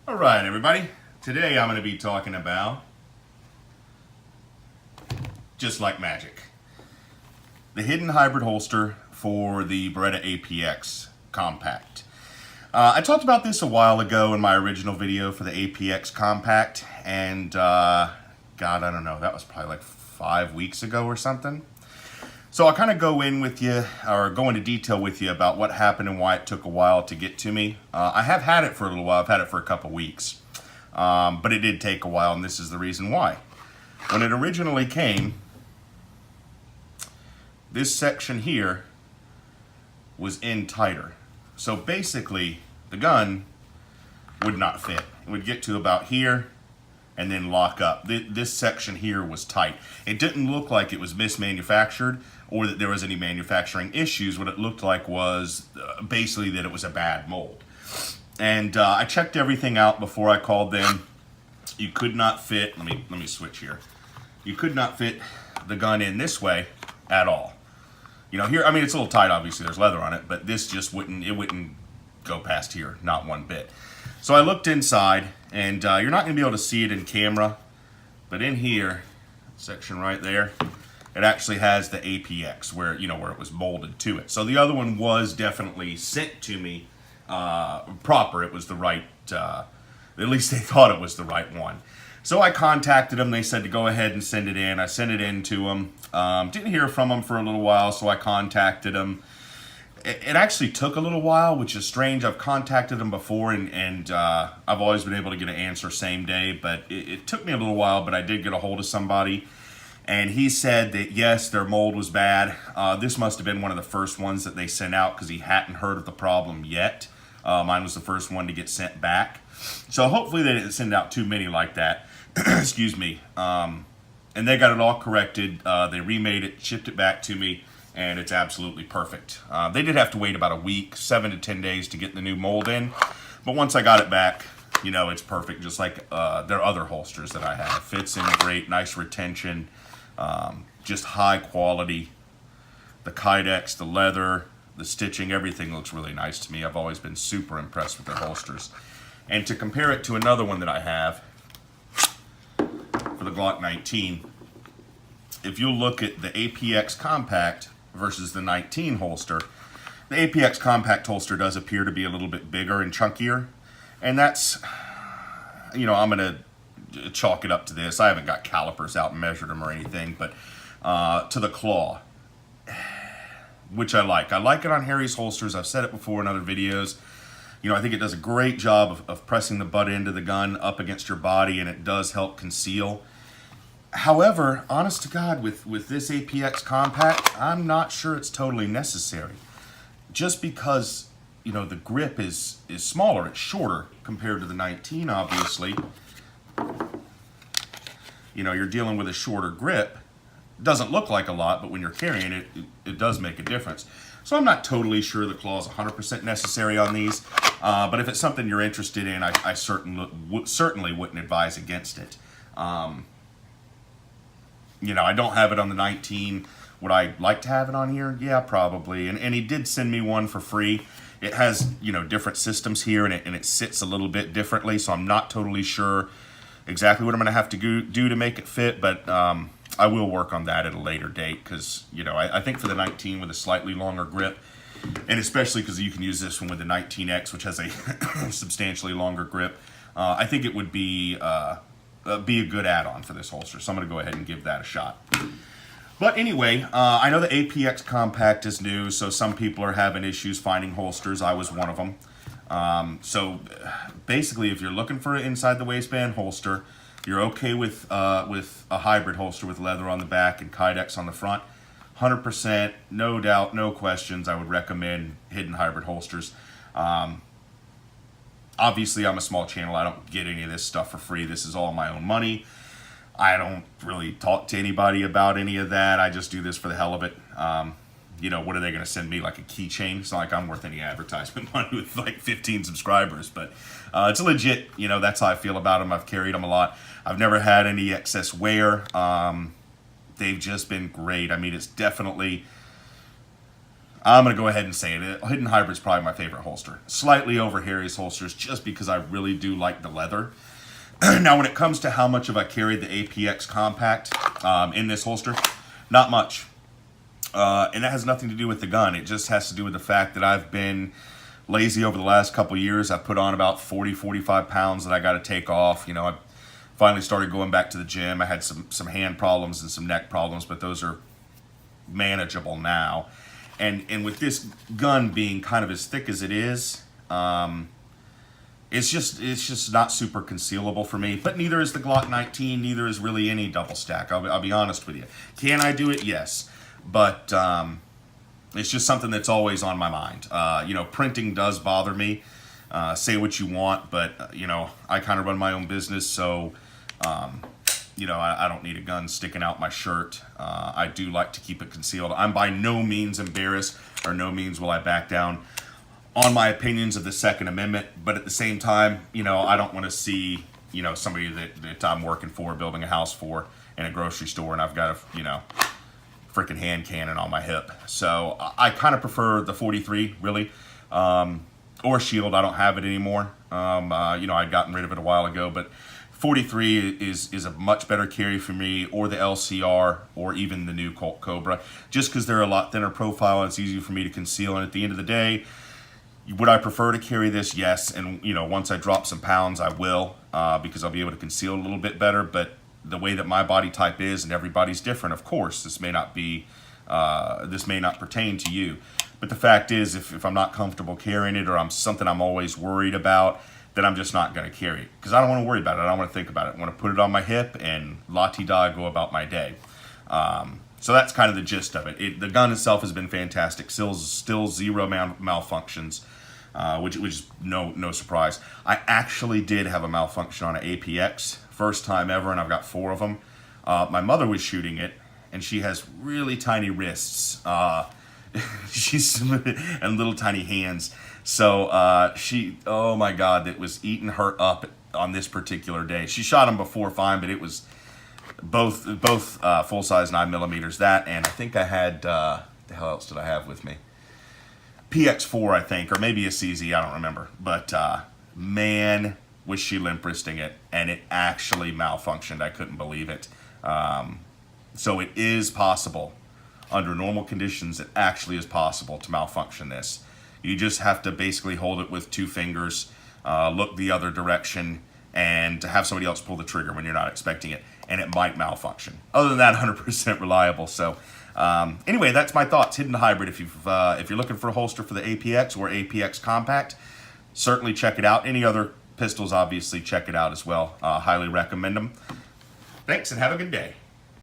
All right, everybody. Today I'm going to be talking about Just Like Magic, the hidden hybrid holster for the Beretta APX compact. I talked about this a while ago in my original video for the APX compact, and God, I don't know, that was probably like 5 weeks ago or something. So I'll kind of go into detail with you about what happened and why it took a while to get to me. I have had it for a little while. I've had it for a couple weeks. But it did take a while, and this is the reason why. When it originally came, this section here was in tighter. So basically, the gun would not fit. It would get to about here and then lock up. This section here was tight. It didn't look like it was mismanufactured or that there was any manufacturing issues. What it looked like was basically that it was a bad mold. And I checked everything out before I called them. You could not fit, let me switch here. You could not fit the gun in this way at all. You know, here, I mean, it's a little tight, obviously, there's leather on it, but this just wouldn't go past here, not one bit. So I looked inside, and you're not gonna be able to see it in camera, but in here, section right there, it actually has the APX where it was molded to it. So the other one was definitely sent to me proper. It was the right, at least they thought it was the right one. So I contacted them. They said to go ahead and send it in. I sent it in to them. Didn't hear from them for a little while, so I contacted them. It actually took a little while, which is strange. I've contacted them before, and I've always been able to get an answer same day, but it took me a little while, but I did get a hold of somebody. And he said that, yes, their mold was bad. This must have been one of the first ones that they sent out because he hadn't heard of the problem yet. Mine was the first one to get sent back. So hopefully they didn't send out too many like that. Excuse me. And they got it all corrected. They remade it, shipped it back to me, and it's absolutely perfect. They did have to wait about a week, 7 to 10 days to get the new mold in. But once I got it back, it's perfect, just like their other holsters that I have. Fits in great, nice retention. Just high quality. The kydex, the leather, the stitching, everything looks really nice to me. I've always been super impressed with their holsters. And to compare it to another one that I have for the Glock 19, if you look at the APX compact versus the 19 holster, the APX compact holster does appear to be a little bit bigger and chunkier. And that's, I'm going to chalk it up to this. I haven't got calipers out and measured them or anything, but to the claw, which I like. I like it on Harry's holsters. I've said it before in other videos. I think it does a great job of pressing the butt end of the gun up against your body, and it does help conceal. However, honest to God, with this APX compact, I'm not sure it's totally necessary. Just because, the grip is smaller, it's shorter compared to the 19, obviously. You're dealing with a shorter grip. Doesn't look like a lot, but when you're carrying it, it does make a difference. So I'm not totally sure the claw is 100% necessary on these, but if it's something you're interested in, I certainly wouldn't advise against it. I don't have it on the 19. Would I like to have it on here? Yeah, probably. And he did send me one for free. It has, different systems here, and it sits a little bit differently, so I'm not totally sure exactly what I'm going to have to do to make it fit, but I will work on that at a later date because, I think for the 19 with a slightly longer grip, and especially because you can use this one with the 19X, which has a substantially longer grip, I think it would be a good add-on for this holster. So I'm going to go ahead and give that a shot. But anyway, I know the APX Compact is new, so some people are having issues finding holsters. I was one of them. So basically, if you're looking for an inside the waistband holster, you're okay with a hybrid holster with leather on the back and kydex on the front, 100%, no doubt, no questions, I would recommend hidden hybrid holsters. Obviously, I'm a small channel. I don't get any of this stuff for free. This is all my own money. I don't really talk to anybody about any of that. I just do this for the hell of it. What are they going to send me, like a keychain? It's not like I'm worth any advertisement money with like 15 subscribers, but it's legit. That's how I feel about them. I've carried them a lot. I've never had any excess wear. They've just been great. I mean, it's definitely, I'm going to go ahead and say it. Hidden Hybrid's probably my favorite holster. Slightly over Harry's holsters just because I really do like the leather. Now, when it comes to how much have I carried the APX Compact in this holster, not much. And that has nothing to do with the gun. It just has to do with the fact that I've been lazy over the last couple years. I've put on about 45 pounds that I got to take off. You know, I finally started going back to the gym. I had some hand problems and some neck problems, but those are manageable now. And with this gun being kind of as thick as it is, it's just not super concealable for me. But neither is the Glock 19. Neither is really any double stack. I'll be honest with you. Can I do it? Yes. But it's just something that's always on my mind. You know, printing does bother me. Say what you want, but you know, I kind of run my own business, so you know, I don't need a gun sticking out my shirt. I do like to keep it concealed. I'm by no means embarrassed, or no means will I back down on my opinions of the Second Amendment. But at the same time, you know, I don't want to see, you know, somebody that I'm working for, building a house for, in a grocery store, and I've got a, you know, freaking hand cannon on my hip. So I kind of prefer the 43, really, or Shield. I don't have it anymore. You know, I'd gotten rid of it a while ago, but 43 is a much better carry for me, or the LCR, or even the new Colt Cobra, just because they're a lot thinner profile and it's easier for me to conceal. And at the end of the day, would I prefer to carry this? Yes. And, you know, once I drop some pounds, I will, because I'll be able to conceal a little bit better. But the way that my body type is, and everybody's different, of course, this may not pertain to you. But the fact is, if I'm not comfortable carrying it, or I'm something I'm always worried about, then I'm just not going to carry it, because I don't want to worry about it. I don't want to think about it. I want to put it on my hip and la-ti-da, go about my day. So that's kind of the gist of it. The gun itself has been fantastic. Still zero malfunctions, which is no surprise. I actually did have a malfunction on an APX, first time ever, and I've got 4 of them. My mother was shooting it, and she has really tiny wrists. And little tiny hands. So she, oh my God, that was eating her up on this particular day. She shot them before fine, but it was both full size 9mm. That, and I think I had the hell else did I have with me? PX4, I think, or maybe a CZ, I don't remember. But man, was she limp wristing it, and it actually malfunctioned. I couldn't believe it. So it is possible. Under normal conditions, it actually is possible to malfunction this. You just have to basically hold it with 2 fingers, look the other direction, and to have somebody else pull the trigger when you're not expecting it, and it might malfunction. Other than that, 100% reliable. So anyway, that's my thoughts. Hidden Hybrid. If you're looking for a holster for the APX or APX Compact, certainly check it out. Any other pistols, obviously, check it out as well. Highly recommend them. Thanks, and have a good day.